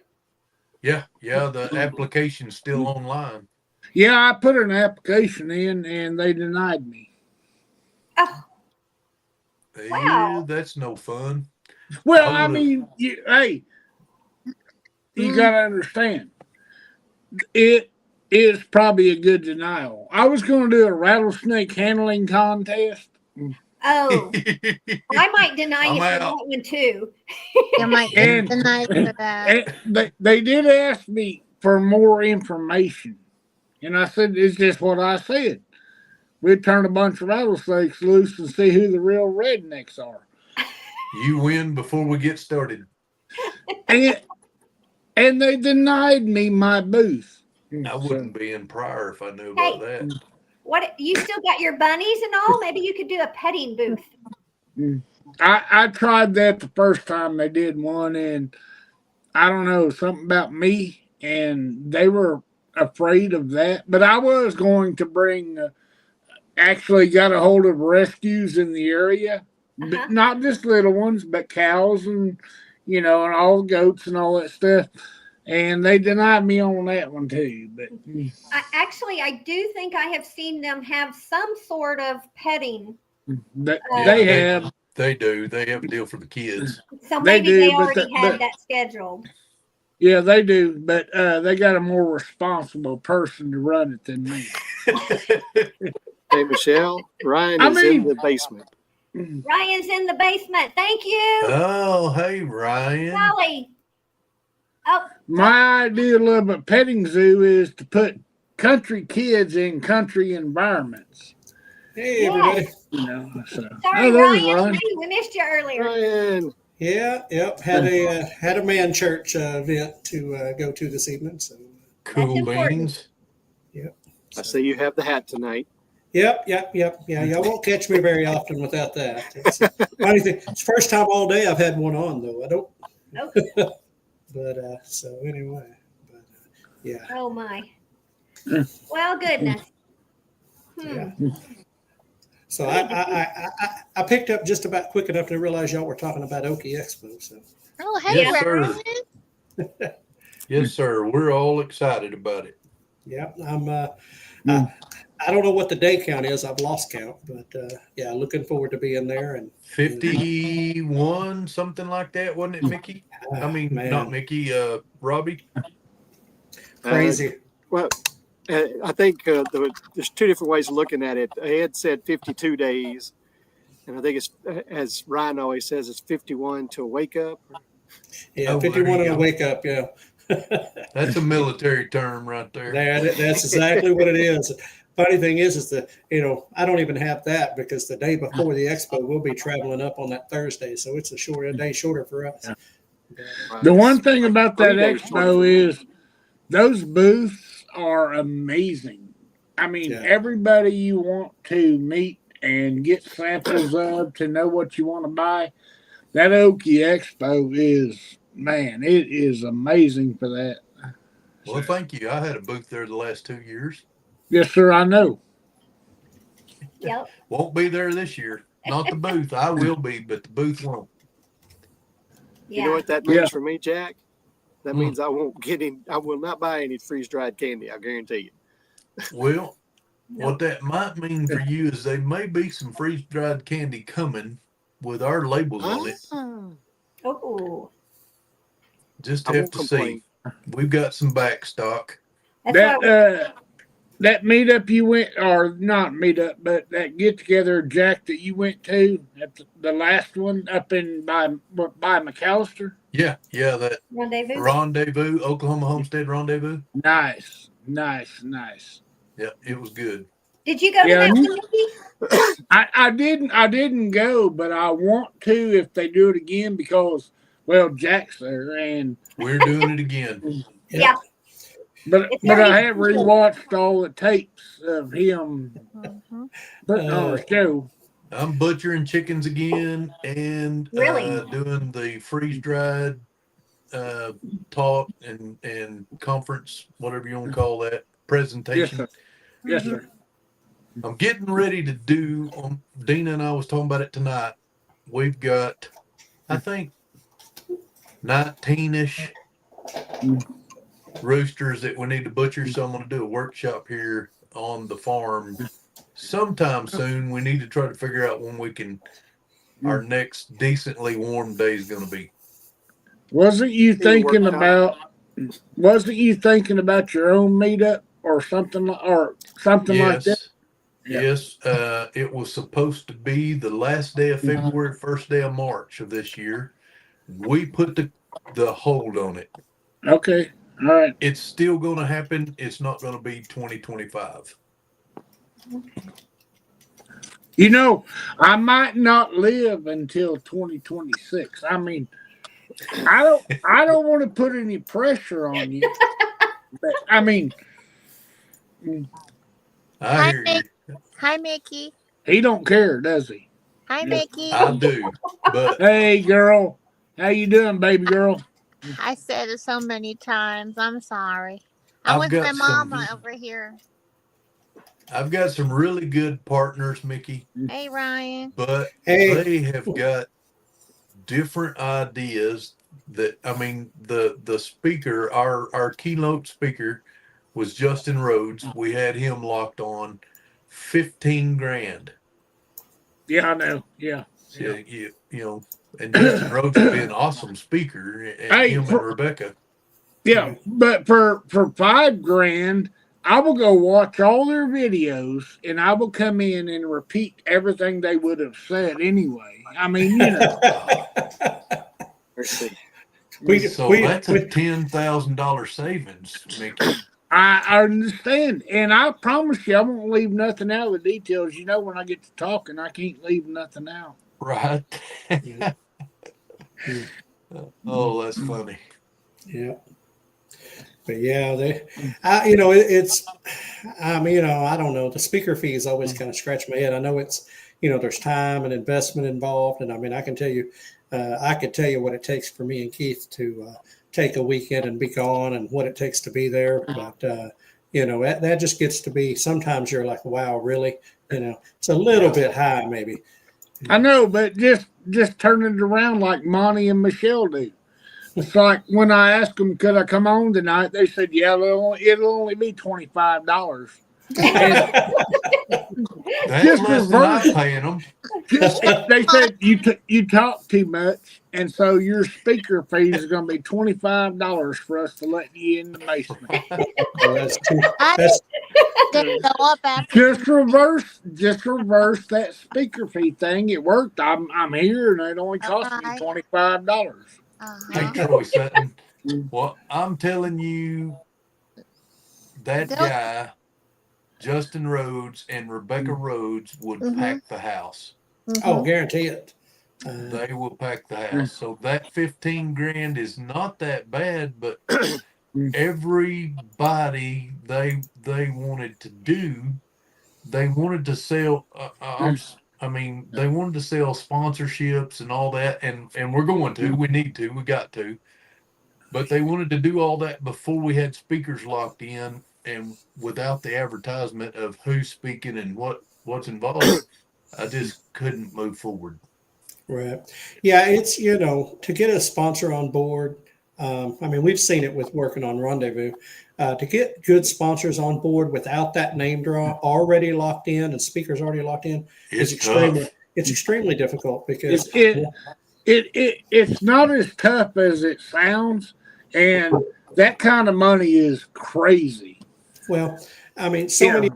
Yeah, the application's still online. yeah, I put an application in and they denied me. Oh, Yeah, Wow. that's no fun. Well, I I would've- mean, hey, you gotta understand, it is probably a good denial. I was going to do a rattlesnake handling contest. oh, I might deny you I'm for out. that one too. You might get And- denied for that. And they did ask me for more information, and I said, "It's just what I said. We'd turn a bunch of rattlesnakes loose and see who the real rednecks are." You win before we get started. And they denied me my booth. I wouldn't be in Pryor if I knew about that. What, you still got your bunnies and all? Maybe you could do a petting booth. I tried that the first time they did one, and I don't know, something about me, and they were afraid of that. But I was going to bring, actually got a hold of rescues in the area, Uh-huh. but not just little ones, but cows and, you know, and all the goats and all that stuff. And they denied me on that one too. But I do think I have seen them have some sort of petting. they Yeah, have. They do. They have a deal for the kids. So They maybe do, they but already the- had but- that scheduled. Yeah, they do, but they got a more responsible person to run it than me. Hey, Michelle, Ryan I is in mean- the basement. Ryan's in the basement. Thank you, Oh, hey, Ryan. Golly. Oh, My idea of a petting zoo is to put country kids in country environments. Hey, Yes. everybody. You know, so. sorry, Oh, there's Ryan. Ryan. Hey, we missed you earlier. Ryan, Yeah, yep. Had a man church event to go to this evening. So, Cool important. beans. I see you have the hat tonight. yep. Yeah, y'all won't catch me very often without that. It's funny thing. It's the first time all day I've had one on though. I don't. Oh. But so anyway, yeah. Oh my. Well, goodness. Yeah. So I picked up just about quick enough to realize y'all were talking about Okie Expo. So Oh, hey, Yes, sir. Ryan. Yes, sir. We're all excited about it. yeah, I don't know what the day count is. I've lost count, but yeah, looking forward to being there. And 51, something like that, wasn't it, Mickey? I mean, man, not Mickey, Robbie. crazy. Well, I think there's two different ways of looking at it. Ed said 52 days, and I think it's, as Ryan always says, it's 51 to wake up. Yeah, Oh, there 51 you on a go. wake up. Yeah. That's a military term right there. That's exactly what it is. Funny thing is that, I don't even have that because the day before the expo, we'll be traveling up on that Thursday. So it's a day shorter for us. The one thing about that 3 days expo is those booths are amazing. I mean, Yeah. everybody you want to meet and get samples of to know what you want to buy, that Okie Expo is, man, it is amazing for that. Well, thank you. I had a booth there the last 2 years. Yes, sir, I know. Yep. Won't be there this year. Not the booth. I will be, but the booth won't. You know Yeah. what that means Yeah. for me, Jack? That means I won't get in. I will not buy any freeze dried candy. I guarantee you. Well, what that might mean for you is there may be some freeze dried candy coming with our labels on it. Oh, Just I have won't to complain. see. We've got some back stock. that's That what that meetup you went, or not meetup, but that get together, Jack, that you went to at the last one up in by McAllister. Yeah, that rendezvous. rendezvous, Oklahoma Homestead Rendezvous. Nice. Yeah, it was good. Did you go to Yeah, that and one, Mickey? I didn't go, but I want to if they do it again because, well, Jack's there, and We're doing it again. Yeah. but It's I very have cool. rewatched all the tapes of him Mhm. putting on a show. I'm butchering chickens again and Really? doing the freeze dried talk and conference, whatever you want to call that, Yes, presentation. sir. Yes, sir. I'm getting ready to do. Dina and I was talking about it tonight. We've got, I think, 19-ish roosters that we need to butcher. So I'm going to do a workshop here on the farm sometime soon. We need to try to figure out when we can. Our next decently warm day is going to be. Wasn't you Can you thinking work it about? Wasn't you thinking about your own meetup or something like that? Yeah. Yes. It was supposed to be the last day of February, first day of March of this year. We put the hold on it. Okay. All right. It's still going to happen. It's not going to be 2025. You know, I might not live until 2026. I mean, I don't want to put any pressure on you. But I mean, I hear you. Hi, Mickey. he don't care, does he? Hi, Yeah. Mickey. I do. But Hey, girl, how you doing, baby girl? I said it so many times. I'm sorry. I'm I've with got my some- mama over here. I've got some really good partners, Mickey, Hey, Ryan. but Hey. they have got different ideas that, I mean, the speaker, our keynote speaker was Justin Rhodes. We had him locked on 15 grand. Yeah, I know. Yeah. So, you know, and Justin Rhodes would be an awesome speaker, and Hey, him and Rebecca. Yeah, but for $5,000, I will go watch all their videos and I will come in and repeat everything they would have said anyway. I mean, you know. Let's see. So that's a $10,000 savings, Mickey. I understand, and I promise you, I won't leave nothing out of the details. You know, when I get to talking, I can't leave nothing out. Right. Oh, that's funny. Yeah. But yeah, you know, it's, you know, I don't know. The speaker fees always kind of scratch my head. I know it's, you know, there's time and investment involved. And I mean, I can tell you, I could tell you what it takes for me and Keith to take a weekend and be gone and what it takes to be there. But, you know, that just gets to be, sometimes you're like, wow, really? You know, it's a little bit high maybe. I know, but just turn it around like Monty and Michelle do. It's like when I asked them, could I come on tonight? They said, yeah, it'll only be $25. That's less than I'm paying them. They said you talk too much, and so your speaker fees are going to be $25 for us to let you in the basement. That's Didn't go up after. Just reverse that speaker fee thing. It worked. I'm here, and it only cost me $25. Hey, Troy Sutton. Well, I'm telling you, that guy, Justin Rhodes and Rebecca Rhodes, would pack the house. Oh, guarantee it. They will pack the house. So that $15,000 is not that bad, but everybody they wanted to do, they wanted to sell. I mean, they wanted to sell sponsorships and all that, and we're going to. We need to. We got to. But they wanted to do all that before we had speakers locked in, and without the advertisement of who's speaking and what's involved, I just couldn't move forward. Right. Yeah, it's, you know, to get a sponsor on board. I mean, we've seen it with working on Rendezvous. To get good sponsors on board without that name draw already locked in and speakers already locked in is extremely difficult because it's not as tough as it sounds, and that kind of money is crazy. Well, I mean, so many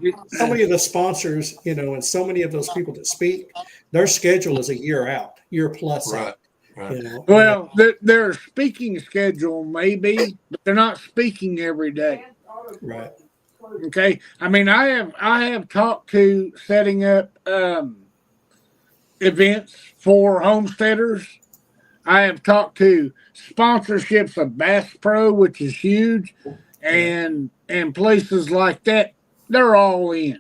of the sponsors, you know, and so many of those people that speak, their schedule is a year plus out. Right. You know? Well, their speaking schedule may be, but they're not speaking every day. Right. Okay. I mean, I have talked to setting up events for homesteaders. I have talked to sponsorships of Bass Pro, which is huge, and places like that. They're all in.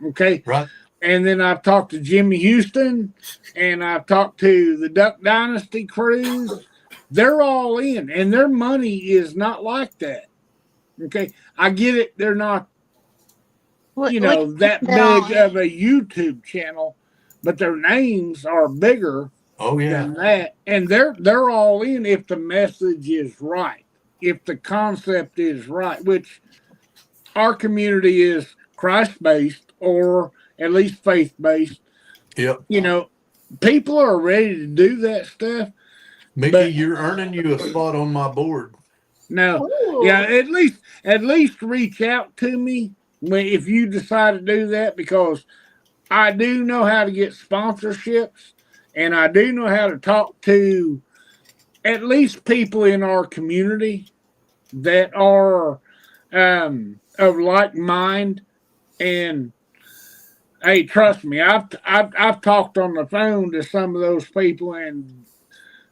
Okay. Right. And then I've talked to Jimmy Houston, and I've talked to the Duck Dynasty cruise. They're all in, and their money is not like that. Okay, I get it. They're not, that big of a YouTube channel, but their names are bigger than that, and they're all in if the message is right, if the concept is right, which our community is Christ-based or at least faith-based. Yep. You know, people are ready to do that stuff. Mickey, you're earning you a spot on my board. No. Yeah, at least reach out to me if you decide to do that, because I do know how to get sponsorships, and I do know how to talk to at least people in our community that are of like mind. And hey, trust me, I've talked on the phone to some of those people, and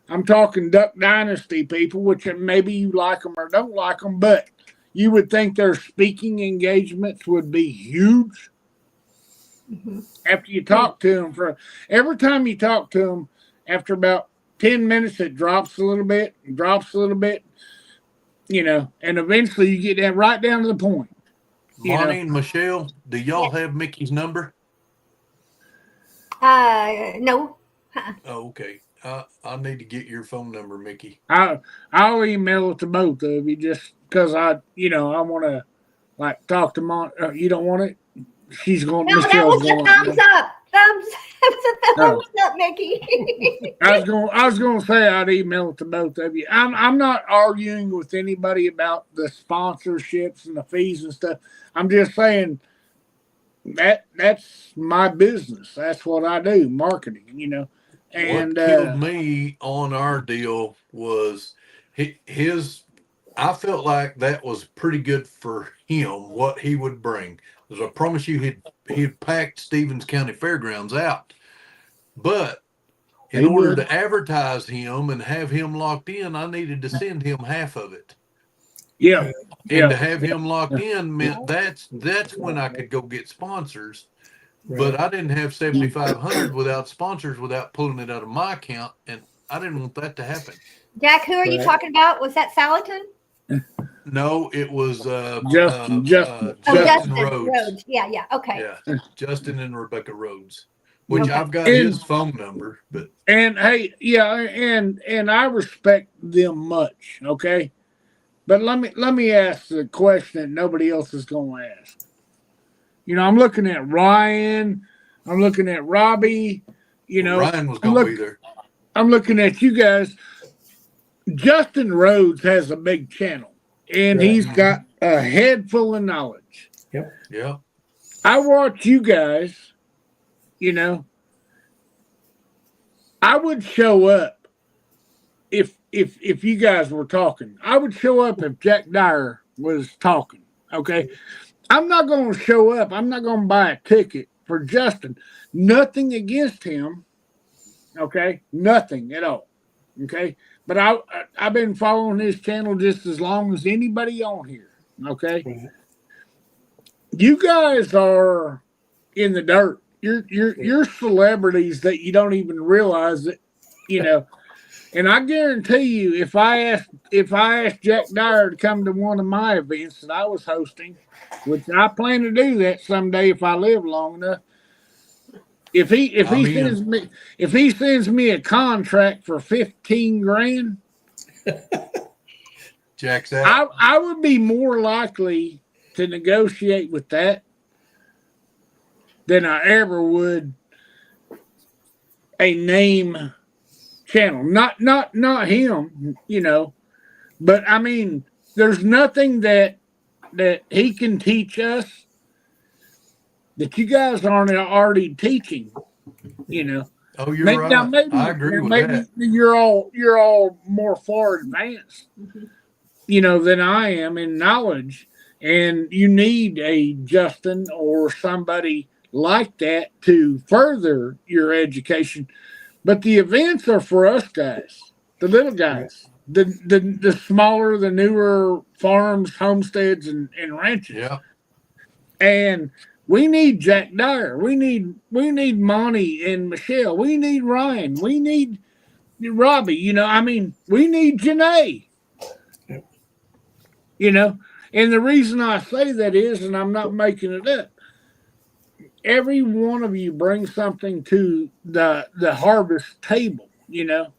I'm talking Duck Dynasty people, which maybe you like them or don't like them, but you would think their speaking engagements would be huge. After you talk to them, every time you talk to them, after about 10 minutes, it drops a little bit, you know, and eventually you get that right down to the point. Monty and Michelle, do y'all have Mickey's number? No. Oh, okay. I need to get your phone number, Mickey. I'll email it to both of you just because I want to like talk to Mom. You don't want it? She's going. No, that was a thumbs up. Thumbs. It was a No. What's up, Mickey? I was gonna say I'd email it to both of you. I'm not arguing with anybody about the sponsorships and the fees and stuff. I'm just saying that's my business. That's what I do, marketing, you know. And what killed me on our deal was his. I felt like that was pretty good for him, what he would bring. Because I promise you, he'd packed Stevens County Fairgrounds out. But in He order would. to advertise him and have him locked in, I needed to send him half of it. yeah, And to have him locked in meant that's when I could go get sponsors. But I didn't have 7,500 without sponsors, without pulling it out of my account, and I didn't want that to happen. Jack, who are you Right. talking about? Was that Salaton? No, it was Justin Justin Rhodes. Yeah. Okay. Yeah, Justin and Rebecca Rhodes, which Okay. I've got his phone number. But And hey, yeah, and I respect them much, okay? But let me ask the question that nobody else is gonna ask. You know, I'm looking at Ryan, I'm looking at Robbie, you know, Ryan was going to be there. I'm looking at you guys. Justin Rhodes has a big channel, and Right. he's got a head full of knowledge. Yeah, I watch you guys, you know. I would show up if you guys were talking. I would show up if Jack Dyer was talking. Okay. I'm not gonna show up. I'm not gonna buy a ticket for Justin. Nothing against him. Okay. Nothing at all. Okay. But I've been following his channel just as long as anybody on here. Okay. Right. You guys are in the dirt. You're celebrities that you don't even realize that, you know. And I guarantee you, if I asked Jack Dyer to come to one of my events that I was hosting, which I plan to do that someday if I live long enough. If he sends me a contract for 15 grand, Jack's out. I would be more likely to negotiate with that than I ever would a name channel. Not him, you know. But I mean, there's nothing that he can teach us that you guys aren't already teaching, you know. Oh, you're right. I agree with that. You're all more far advanced, you know, than I am in knowledge. And you need a Justin or somebody like that to further your education. But the events are for us guys, the little guys, the smaller, the newer farms, homesteads, and ranches. Yeah. And we need Jack Dyer. We need Monty and Michelle. We need Ryan. We need Robbie. You know, I mean, we need Janae. You know, and the reason I say that is, and I'm not making it up, every one of you brings something to the harvest table, you know.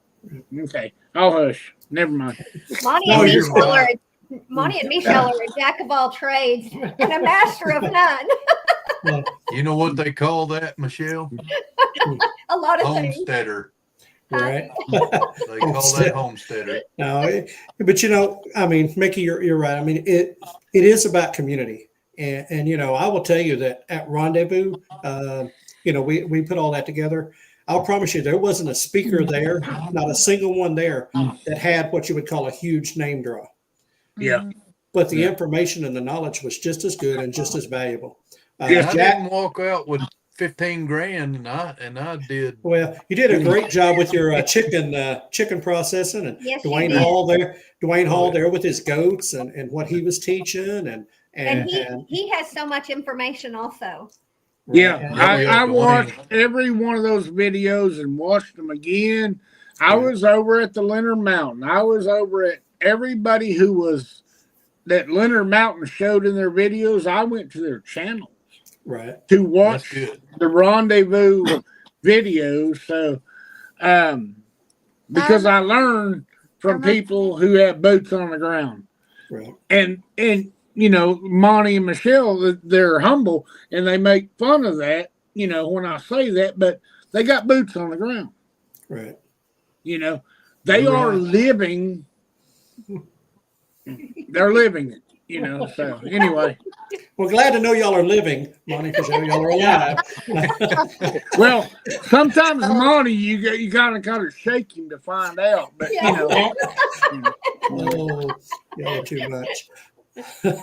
Okay, I'll hush. Never mind. Monty No, and you're Michelle right. Monty and Michelle are a jack of all trades and a master of none. You know what they call that, Michelle? A lot of things. Homesteader. Right. They call that homesteader. No, but you know, I mean, Mickey, you're right. I mean, it is about community, and you know, I will tell you that at Rendezvous, you know, we put all that together. I'll promise you, there wasn't a speaker there, not a single one there that had what you would call a huge name draw. Yeah. But the information and the knowledge was just as good and just as valuable. Yeah, I Jack, didn't walk out with 15 grand, and I did. well, you did a great job with your chicken processing, and Yes, you Dwayne did. Hall there. Dwayne Hall there with his goats and what he was teaching, And he has so much information also. Yeah, Yeah, I Dwayne. watched every one of those videos and watched them again. I was over at the Leonard Mountain. I was over at everybody who was that Leonard Mountain showed in their videos. I went to their channels right. to That's watch good. the Rendezvous videos. So, because I learned from people who have boots on the ground, Right. and you know, Monty and Michelle, they're humble and they make fun of that, you know, when I say that, but They got boots on the ground. Right. You know, they are Right. living. They're living it. You know. So anyway, Well, glad to know y'all are living, Monty, because y'all are alive. well, sometimes Monty, you kind of shake him to find out, but you know. Oh, y'all are too much. I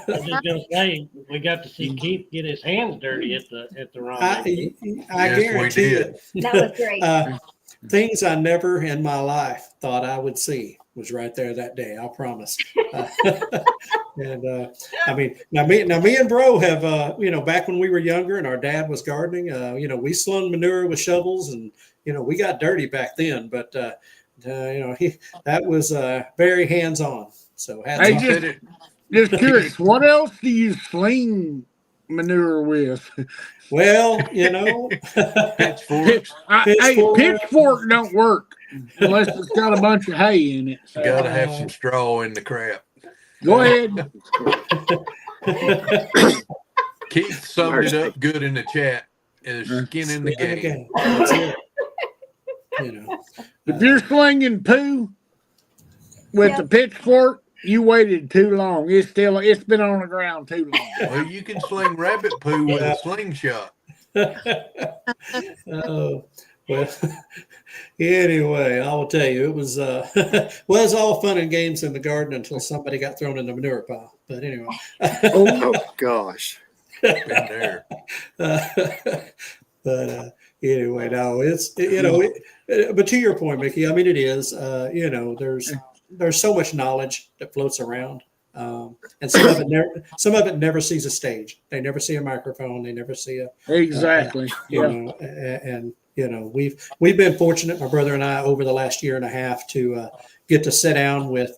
was just gonna say, we got to see Keith get his hands dirty at the rendezvous. I Yes, we guarantee did. you. That was great. Things I never in my life thought I would see was right there that day. I promise. And I mean, now me and Bro have, you know, back when we were younger and our dad was gardening, you know, we slung manure with shovels, and you know, we got dirty back then. But you know, that was very hands on. So hats Hey, off. just curious, what else do you sling manure with? Well, you know, Pitchforks. Hey, Pitchfork. pitchfork don't work unless it's got a bunch of hay in it. So Got to have some straw in the crap. go ahead. Keith summed it up good in the chat. Is skin in the game. That's it. You know, If you're slinging poo with the pitchfork, you waited too long. It's been on the ground too long. Well, you can sling rabbit poo with a slingshot. Oh, well, anyway, I will tell you, it was was all fun and games in the garden until somebody got thrown in the manure pile. But anyway, Oh gosh. Been there. but anyway, no, it's you know, but to your point, Mickey, I mean, it is you know, there's so much knowledge that floats around. And some of it never sees a stage. They never see a microphone. They never see a Exactly. you Yeah. know, and you know, we've been fortunate, my brother and I, over the last year and a half, to get to sit down with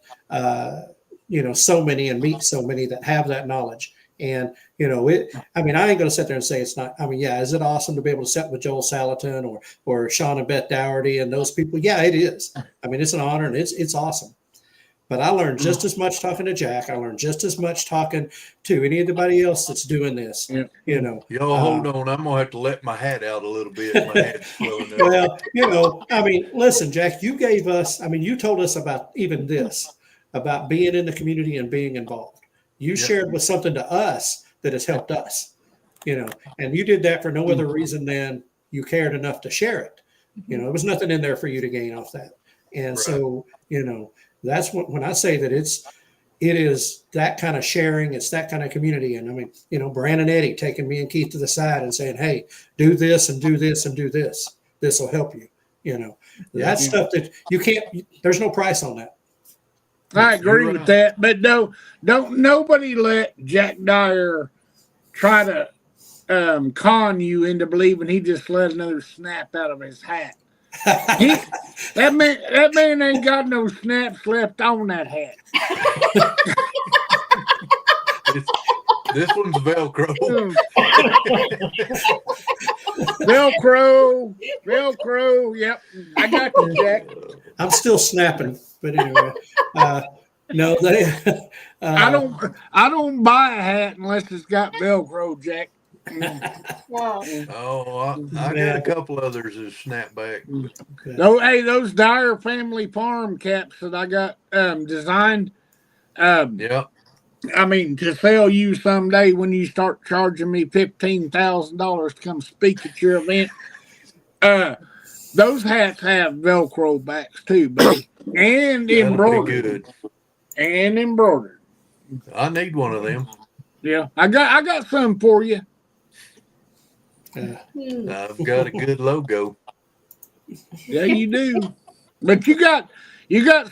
you know, so many and meet so many that have that knowledge. And you know, I mean, I ain't going to sit there and say it's not. I mean, yeah, is it awesome to be able to sit with Joel Salatin or Sean and Beth Dougherty and those people? Yeah, it is. I mean, it's an honor and it's awesome. But I learned just as much talking to Jack. I learned just as much talking to anybody else that's doing this. Yeah. You know, Y'all hold on. I'm gonna have to let my hat out a little bit. My head's flowing up. well, you know, I mean, listen, Jack, you gave us, I mean, you told us about even this, about being in the community and being involved. You shared with something to us that has helped us, you know, and you did that for no other reason than you cared enough to share it. You know, there was nothing in there for you to gain off that. And so, you know, that's when I say that it is that kind of sharing, it's that kind of community. And I mean, you know, Brandon Eddy taking me and Keith to the side and saying, hey, do this and do this and do this. This will help you. You know, that's stuff that you can't, there's no price on that. I agree with that, but don't nobody let Jack Dyer try to con you into believing he just let another snap out of his hat. That man ain't got no snaps left on that hat. This one's Velcro. Velcro. Yep, I got you, Jack. I'm still snapping, but anyway, no, they. I don't buy a hat unless it's got Velcro, Jack. Oh, I got a couple others that snap back. Those Dyer family farm caps that I got designed. Yep. I mean, to sell you someday when you start charging me $15,000 to come speak at your event. Those hats have Velcro backs too, buddy, and embroidered. And embroidered. I need one of them. Yeah, I got some for you. I've got a good logo. Yeah, you do. But you got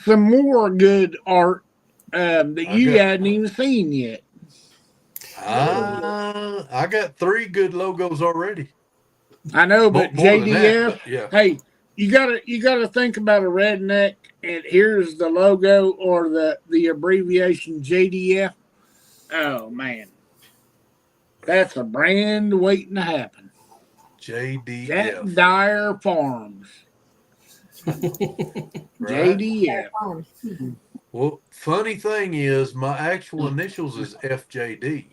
some more good art that you hadn't even seen yet. I got 3 good logos already. I know, but More than JDF. that, but yeah. Hey, you gotta think about a redneck, and here's the logo or the abbreviation JDF. Oh man, that's a brand waiting to happen. JDF. Jack Dyer Farms. JDF. Well, funny thing is, my actual initials is FJD.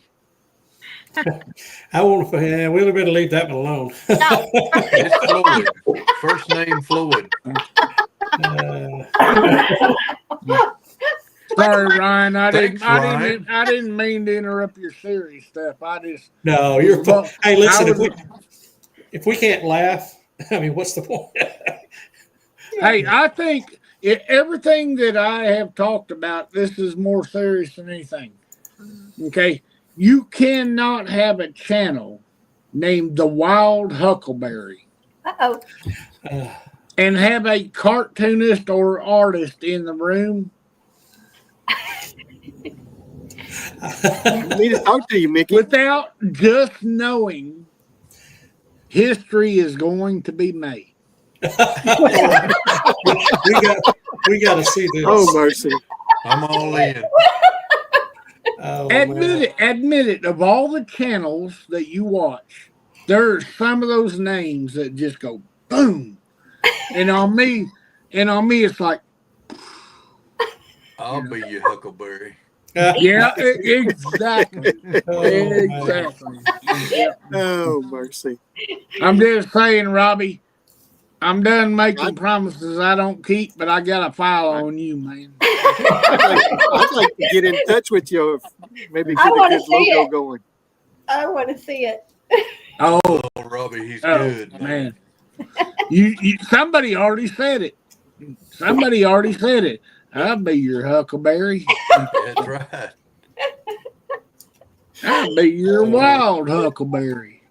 I won't. Yeah, we'll better leave that one alone. It's Floyd. First name Floyd. Sorry, Ryan. Thanks, Ryan. I didn't mean to interrupt your serious stuff. No, you're. Well, Hey, listen. I If we can't laugh, I mean, what's the point? Hey, I think everything that I have talked about, this is more serious than anything. Okay. You cannot have a channel named The Wild Huckleberry Uh-oh. and have a cartoonist or artist in the room. I need to talk to you, Mickey. Without just knowing history is going to be made. we got to see this. Oh, mercy. I'm all in. Oh, Admit it. Of all the channels that you watch, there are some of those names that just go boom. And on me, it's like, I'll be your Huckleberry. yeah, exactly. Oh, Exactly. Yeah. Oh, mercy. I'm just saying, Robbie, I'm done making promises I don't keep, but I got a file on you, man. I'd like to get in touch with you. Maybe get I a wanna good see logo it. going. I want to see it. Oh, Oh, Robbie, he's good. man. You somebody already said it. Somebody already said it. I'll be your Huckleberry. That's right. I'll be your wild Huckleberry.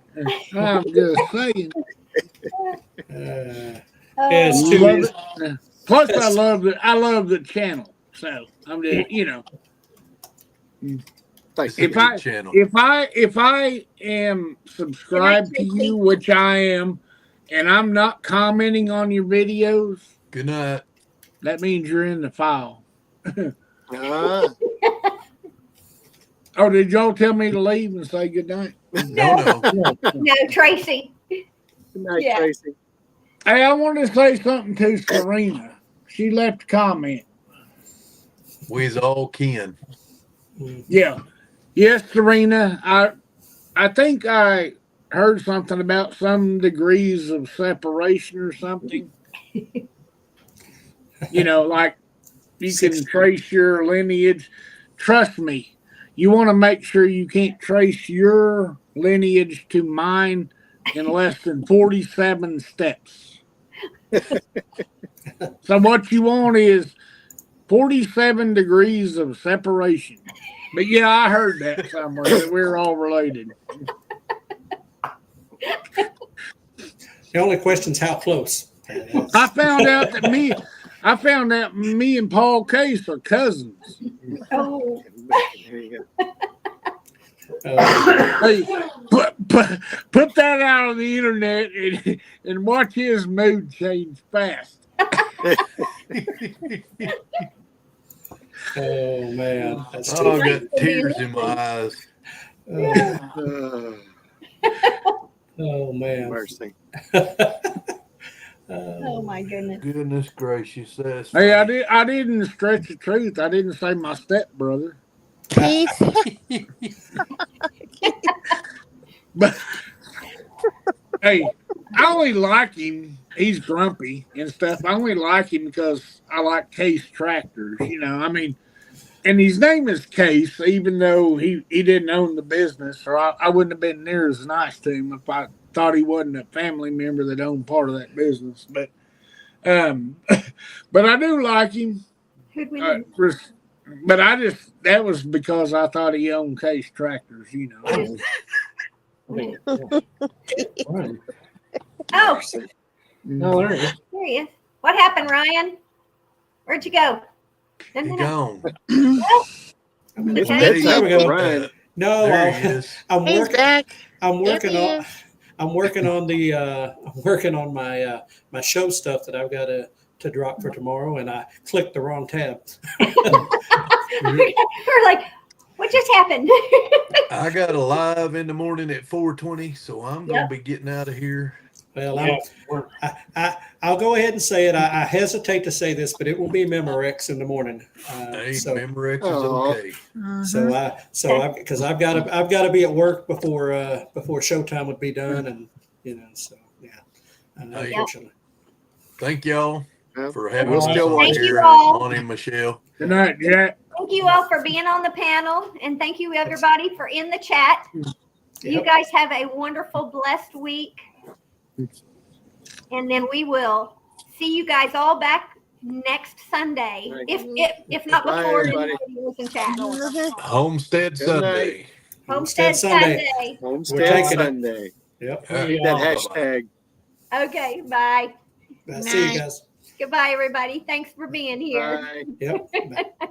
I'm just saying. Yeah, Oh, it's Love too. it. Plus, I love the channel. So I'm just, Thanks. It's a If good I- channel. if I am subscribed to you, which I am, and I'm not commenting on your videos, Good night. that means you're in the file. Ah, Oh, did y'all tell me to leave and say good night? No. no, Tracy. good night, Yeah. Tracy. Hey, I want to say something to Serena. She left a comment. We's all kin. Yeah. Yes, Serena. I think I heard something about some degrees of separation or something. Like you can trace your lineage. Trust me, you want to make sure you can't trace your lineage to mine in less than 47 steps. So what you want is 47 degrees of separation. But yeah, I heard that somewhere that we're all related. The only question's how close. I found out me and Paul Case are cousins. Oh, There you go. Hey, put that out on the internet and watch his mood change fast. Oh man, that's Oh, I too. got tears in my eyes. Oh man. Mercy. oh my goodness. Goodness gracious, that's Hey, funny. I didn't stretch the truth. I didn't say my stepbrother. Keith, But hey, I only like him. He's grumpy and stuff. I only like him because I like Case tractors. And his name is Case, even though he didn't own the business, or I wouldn't have been near as nice to him if I thought he wasn't a family member that owned part of that business. But but I do like him. Who'd we Uh, need? but that was because I thought he owned Case tractors. Oh, No, there it is. there he is. What happened, Ryan? Where'd you go? No, He no, no. gone. It's Okay. bedtime There we go. for Ryan. No, There he is. I'm he's working. back. I'm working There he on. I'm working on the. I'm working on my my show stuff that I've got to drop for tomorrow, and I clicked the wrong tab. We're like, what just happened? I got a live in the morning at 4:20, so I'm gonna Yep. be getting out of here. Well, Yeah, we're, I'll go ahead and say it. I hesitate to say this, but it will be Memorex in the morning. Hey, So, Memorex is Oh. okay. because I've got to be at work before showtime would be done, and so yeah. Hey. Unfortunately. Thank y'all Well, for having we'll us still on watch Thank you here, all. Lonnie and Michelle. Good night, Jack. Thank you all for being on the panel, and thank you everybody for in the chat. You Yep. guys have a wonderful, blessed week. And then we will see you guys all back next Sunday. Right. If not Bye, before, everybody. then listen chat. Homestead Good night. Sunday. Homestead Sunday. Homestead taking it. Sunday. Yep. All right. Need that Bye-bye. hashtag. Okay, bye. See you Night. guys. Goodbye, everybody. Thanks for being here. Bye. Yep. Bye.